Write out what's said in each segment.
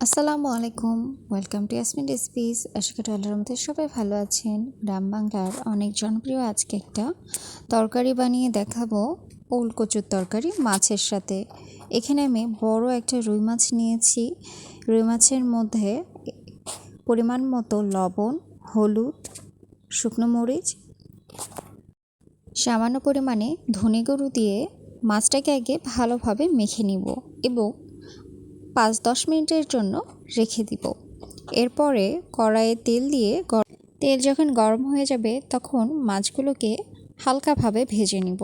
আসসালামু আলাইকুম, welcome to Yasmin recipes. আশা করি আল্লাহর মধ্যে সবাই ভালো আছেন। গ্রাম বাংলার অনেক জনপ্রিয় আজকে একটা তরকারি বানিয়ে দেখাবো, ওল কচুর তরকারি মাছের সাথে। এখানে আমি বড় একটা রুই মাছ নিয়েছি। রুই মাছের মধ্যে পরিমাণ মতো লবণ, হলুদ, শুকনো মরিচ, সামান্য পরিমাণে ধনে গুঁড়ো দিয়ে মাছটাকে আগে ভালোভাবে মেখে নিব এবং 5-10 মিনিটের জন্য রেখে দিব। এরপরে কড়াইয়ে তেল দিয়ে তেল যখন গরম হয়ে যাবে তখন মাছগুলোকে হালকাভাবে ভেজে নিব।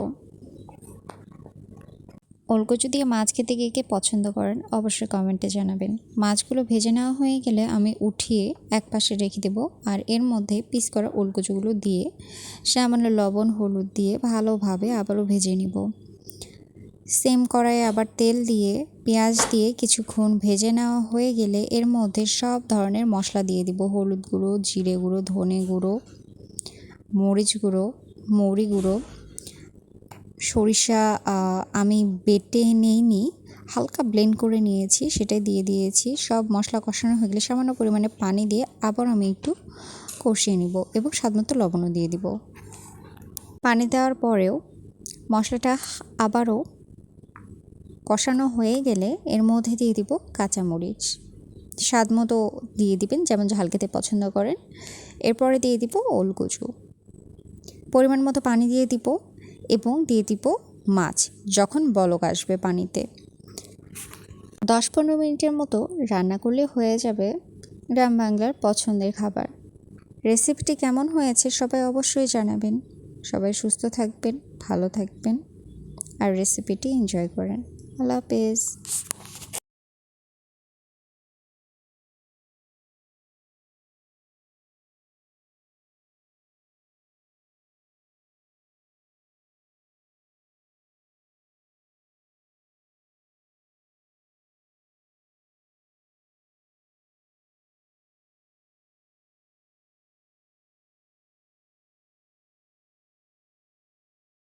ওলকচু দিয়ে মাছ খেতে গিয়ে কে পছন্দ করেন অবশ্যই কমেন্টে জানাবেন। মাছগুলো ভেজে নেওয়া হয়ে গেলে আমি উঠিয়ে একপাশে রেখে দেব, আর এর মধ্যে পিস করা ওলকচুগুলো দিয়ে সামান্য লবণ হলুদ দিয়ে ভালোভাবে আবারও ভেজে নিব। সেম কড়াইয়ে আবার তেল দিয়ে পেঁয়াজ দিয়ে কিছুক্ষণ ভেজে নেওয়া হয়ে গেলে এর মধ্যে সব ধরনের মশলা দিয়ে দিব। হলুদ গুঁড়ো, জিরে গুঁড়ো, ধনে গুঁড়ো, মরিচ গুঁড়ো, মৌরি গুঁড়ো, সরিষা আমি বেটে নিইনি, হালকা ব্লেন্ড করে নিয়েছি, সেটাই দিয়ে দিয়েছি। সব মশলা কষানো হয়ে গেলে সামান্য পরিমাণে পানি দিয়ে আবার আমি একটু কষিয়ে নিব এবং স্বাদমতো লবণও দিয়ে দিব। পানি দেওয়ার পরেও মশলাটা আবারও কষানো হয়ে গেলে এর মধ্যে দিয়ে দিব কাঁচামরিচ, স্বাদ মতো দিয়ে দিবেন, যেমন ঝাল খেতে পছন্দ করেন। এরপরে দিয়ে দিব ওলকচু, পরিমাণ মতো পানি দিয়ে দিব এবং দিয়ে দিব মাছ যখন বলক আসবে পানিতে। 10-15 মিনিটের মতো রান্না করলে হয়ে যাবে গ্রাম বাংলার পছন্দের খাবার। রেসিপিটি কেমন হয়েছে সবাই অবশ্যই জানাবেন। সবাই সুস্থ থাকবেন, ভালো থাকবেন আর রেসিপিটি এনজয় করেন। আল্লাহ হাফেজ।